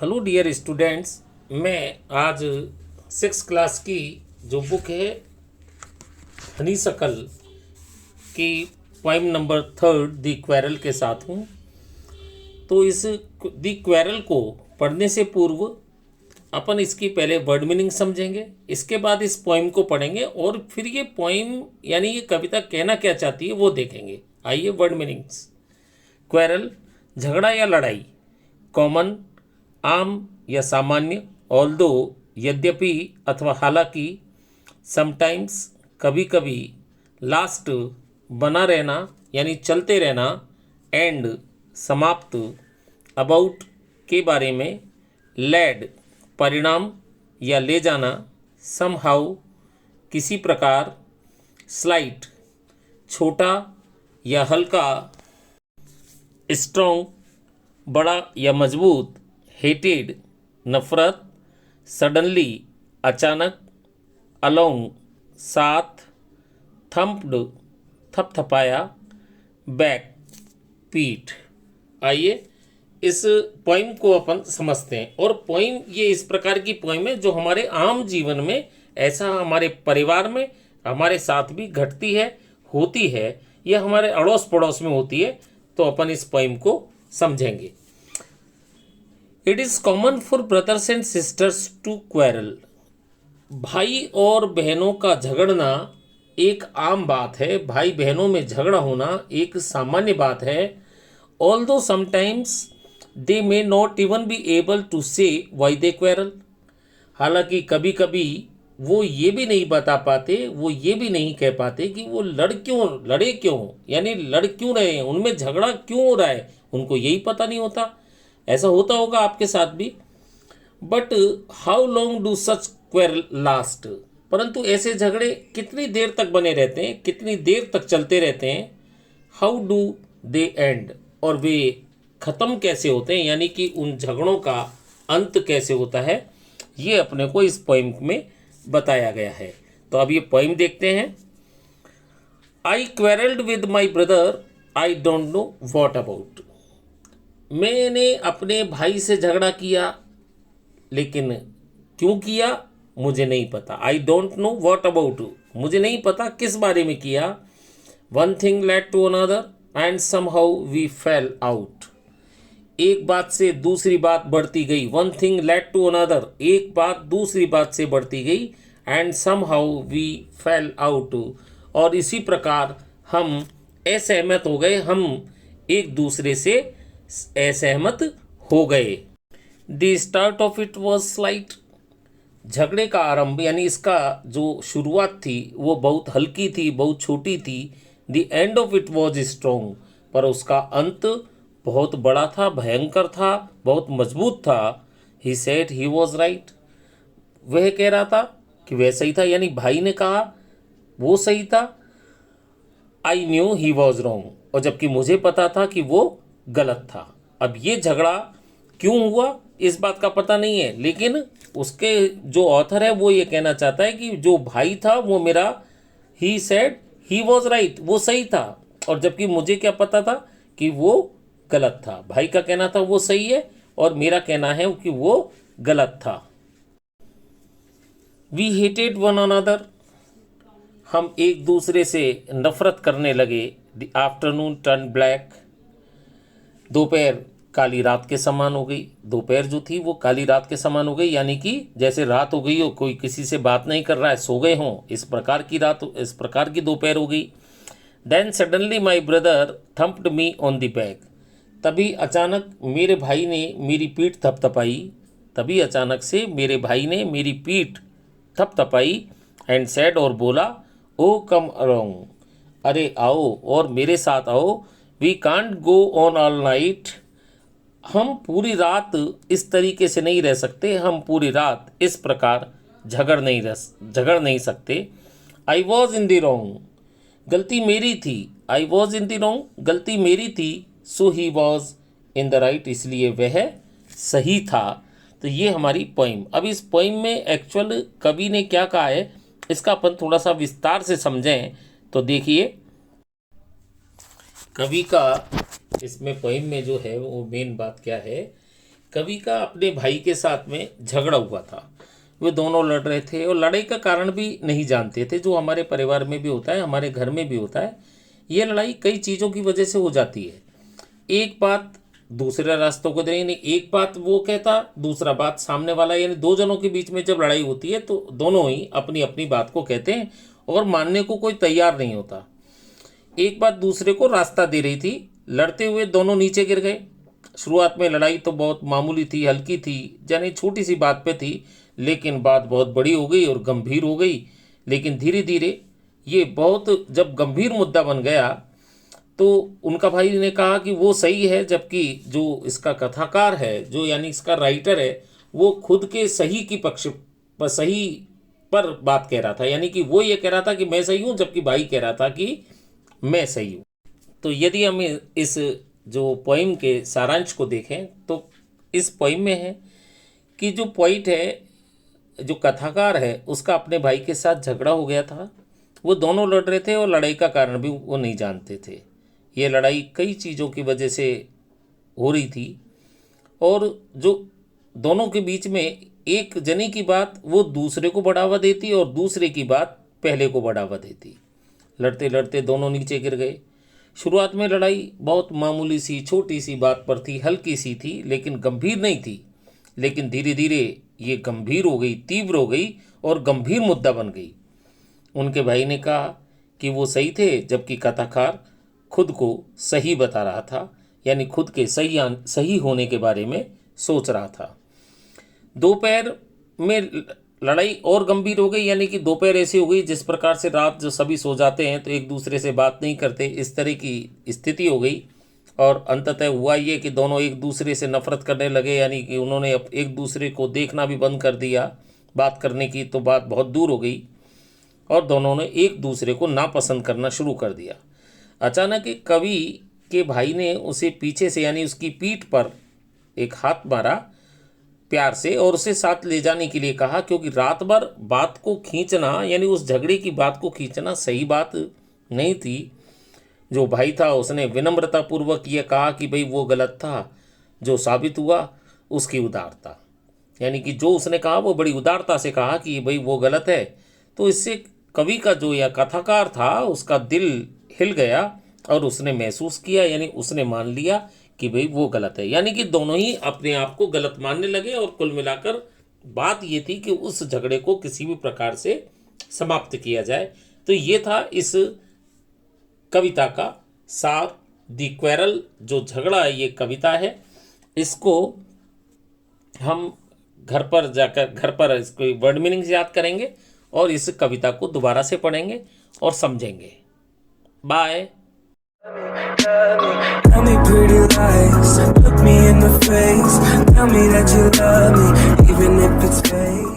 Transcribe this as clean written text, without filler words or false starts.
Hello dear students, मैं आज 6 class की जो बुक है हनीसकल की पोइम नंबर 3 दी क्वेरल के साथ हूँ। तो इस दी क्वेरल को पढ़ने से पूर्व अपन इसकी पहले वर्ड मीनिंग समझेंगे, इसके बाद इस पोइम को पढ़ेंगे और फिर ये पोइम यानी ये कविता कहना क्या चाहती है वो देखेंगे। आइए वर्ड मीनिंग्स। क्वेरल झगड़ा या लड़ाई, कॉमन आम या सामान्य, ऑल्दो यद्यपि अथवा हालांकि, समटाइम्स कभी कभी, लास्ट बना रहना यानी चलते रहना, एंड समाप्त, अबाउट के बारे में, लैड परिणाम या ले जाना, समहाउ किसी प्रकार, स्लाइट छोटा या हल्का, स्ट्रॉन्ग बड़ा या मजबूत, हेटेड नफरत, सडनली अचानक, अलोंग साथ, थम्प्ड थपथपाया, बैक पीठ। आइए इस पोइम को अपन समझते हैं। और पोइम ये इस प्रकार की पोइम है जो हमारे आम जीवन में, ऐसा हमारे परिवार में हमारे साथ भी घटती है, होती है, यह हमारे अड़ोस पड़ोस में होती है। तो अपन इस पोइम को समझेंगे। It is common for brothers and sisters to quarrel. भाई और बहनों का झगड़ना एक आम बात है, भाई बहनों में झगड़ा होना एक सामान्य बात है। Although sometimes they may not even be able to say why they quarrel. हालांकि कभी कभी वो ये भी नहीं बता पाते, वो ये भी नहीं कह पाते कि वो लड़े क्यों, यानी लड़ क्यों रहे हैं, उनमें झगड़ा क्यों हो रहा है, उनको यही पता नहीं होता। ऐसा होता होगा आपके साथ भी। But how long do such quarrel last. परंतु ऐसे झगड़े कितनी देर तक बने रहते हैं, कितनी देर तक चलते रहते हैं। हाउ डू दे एंड, और वे ख़त्म कैसे होते हैं, यानी कि उन झगड़ों का अंत कैसे होता है, ये अपने को इस पोइम में बताया गया है। तो अब ये पोइम देखते हैं। I quarrelled with my brother, I don't know what about. मैंने अपने भाई से झगड़ा किया, लेकिन क्यों किया मुझे नहीं पता। I don't know what about, मुझे नहीं पता किस बारे में किया। One thing led to another and somehow we fell out. एक बात से दूसरी बात बढ़ती गई। One thing led to another, एक बात दूसरी बात से बढ़ती गई। And somehow we fell out, और इसी प्रकार हम असहमत हो गए, हम एक दूसरे से असहमत हो गए। The start of it was slight. झगड़े का आरंभ यानी इसका जो शुरुआत थी वो बहुत हल्की थी, बहुत छोटी थी। The end of it was strong, पर उसका अंत बहुत बड़ा था, भयंकर था, बहुत मजबूत था। He said he was right, वह कह रहा था कि वह सही था, यानी भाई ने कहा वो सही था। I knew he was wrong, और जबकि मुझे पता था कि वो गलत था। अब ये झगड़ा क्यों हुआ इस बात का पता नहीं है, लेकिन उसके जो ऑथर है वो ये कहना चाहता है कि जो भाई था वो मेरा, he said he was right, वो सही था, और जबकि मुझे क्या पता था कि वो गलत था। भाई का कहना था वो सही है और मेरा कहना है कि वो गलत था। वी हेटेड वन अनदर, हम एक दूसरे से नफरत करने लगे। द आफ्टरनून टर्न ब्लैक, दोपहर काली रात के समान हो गई। दोपहर जो थी वो काली रात के समान हो गई, यानी कि जैसे रात हो गई हो, कोई किसी से बात नहीं कर रहा है, सो गए हों, इस प्रकार की रात, इस प्रकार की दोपहर हो गई। Then suddenly my brother thumped me on the back, तभी अचानक मेरे भाई ने मेरी पीठ थपथपाई। तभी अचानक से मेरे भाई ने मेरी पीठ थपथपाई। एंड सेड, और बोला, ओ कम अलोंग, अरे आओ और मेरे साथ आओ। We can't go on all night, हम पूरी रात इस तरीके से नहीं रह सकते, हम पूरी रात इस प्रकार झगड़ नहीं सकते। I was in the wrong, गलती मेरी थी। I was in the wrong, गलती मेरी थी। So he was in the right, इसलिए वह सही था। तो ये हमारी पोइम। अब इस पोइम में एक्चुअल कवि ने क्या कहा है इसका अपन थोड़ा सा विस्तार से समझें। तो देखिए कवि का इसमें पोइम में जो है वो मेन बात क्या है। कवि का अपने भाई के साथ में झगड़ा हुआ था। वे दोनों लड़ रहे थे और लड़ाई का कारण भी नहीं जानते थे, जो हमारे परिवार में भी होता है, हमारे घर में भी होता है। ये लड़ाई कई चीज़ों की वजह से हो जाती है। एक बात दूसरे रास्तों को दे, यानी एक बात वो कहता, दूसरा बात सामने वाला, यानी दो जनों के बीच में जब लड़ाई होती है तो दोनों ही अपनी अपनी बात को कहते हैं और मानने को कोई तैयार नहीं होता। एक बात दूसरे को रास्ता दे रही थी, लड़ते हुए दोनों नीचे गिर गए। शुरुआत में लड़ाई तो बहुत मामूली थी, हल्की थी, यानी छोटी सी बात पे थी, लेकिन बात बहुत बड़ी हो गई और गंभीर हो गई। लेकिन धीरे धीरे ये बहुत जब गंभीर मुद्दा बन गया तो उनका भाई ने कहा कि वो सही है, जबकि जो इसका कथाकार है, जो यानी इसका राइटर है, वो खुद के सही की पक्ष पर सही पर बात कह रहा था, यानी कि वो ये कह रहा था कि मैं सही हूँ, जबकि भाई कह रहा था कि मैं सही हूँ। तो यदि हम इस जो पोइम के सारांश को देखें तो इस पोइम में है कि जो पॉइंट है, जो कथाकार है, उसका अपने भाई के साथ झगड़ा हो गया था। वो दोनों लड़ रहे थे और लड़ाई का कारण भी वो नहीं जानते थे। ये लड़ाई कई चीज़ों की वजह से हो रही थी और जो दोनों के बीच में एक जने की बात वो दूसरे को बढ़ावा देती और दूसरे की बात पहले को बढ़ावा देती। लड़ते लड़ते दोनों नीचे गिर गए। शुरुआत में लड़ाई बहुत मामूली सी छोटी सी बात पर थी, हल्की सी थी, लेकिन गंभीर नहीं थी। लेकिन धीरे धीरे ये गंभीर हो गई, तीव्र हो गई और गंभीर मुद्दा बन गई। उनके भाई ने कहा कि वो सही थे, जबकि कथाकार खुद को सही बता रहा था, यानी खुद के सही होने के बारे में सोच रहा था। दोपहर में लड़ाई और गंभीर हो गई, यानी कि दोपहर ऐसी हो गई जिस प्रकार से रात जो सभी सो जाते हैं तो एक दूसरे से बात नहीं करते, इस तरह की स्थिति हो गई। और अंततः हुआ ये कि दोनों एक दूसरे से नफरत करने लगे, यानी कि उन्होंने एक दूसरे को देखना भी बंद कर दिया। बात करने की तो बात बहुत दूर हो गई और दोनों ने एक दूसरे को नापसंद करना शुरू कर दिया। अचानक एक कवि के भाई ने उसे पीछे से, यानी उसकी पीठ पर एक हाथ मारा प्यार से और उसे साथ ले जाने के लिए कहा, क्योंकि रात भर बात को खींचना, यानी उस झगड़े की बात को खींचना सही बात नहीं थी। जो भाई था उसने विनम्रतापूर्वक ये कहा कि भाई वो गलत था, जो साबित हुआ उसकी उदारता, यानी कि जो उसने कहा वो बड़ी उदारता से कहा कि भाई वो गलत है। तो इससे कवि का जो या कथाकार था उसका दिल हिल गया और उसने महसूस किया, यानी उसने मान लिया कि भाई वो गलत है, यानी कि दोनों ही अपने आप को गलत मानने लगे। और कुल मिलाकर बात ये थी कि उस झगड़े को किसी भी प्रकार से समाप्त किया जाए। तो ये था इस कविता का सार, दी क्वेरल। जो झगड़ा है ये कविता है, इसको हम घर पर इसको वर्ड मीनिंग याद करेंगे और इस कविता को दोबारा से पढ़ेंगे और समझेंगे। Bye. Tell me pretty lies, look me in the face, tell me that you love me, even if it's fake.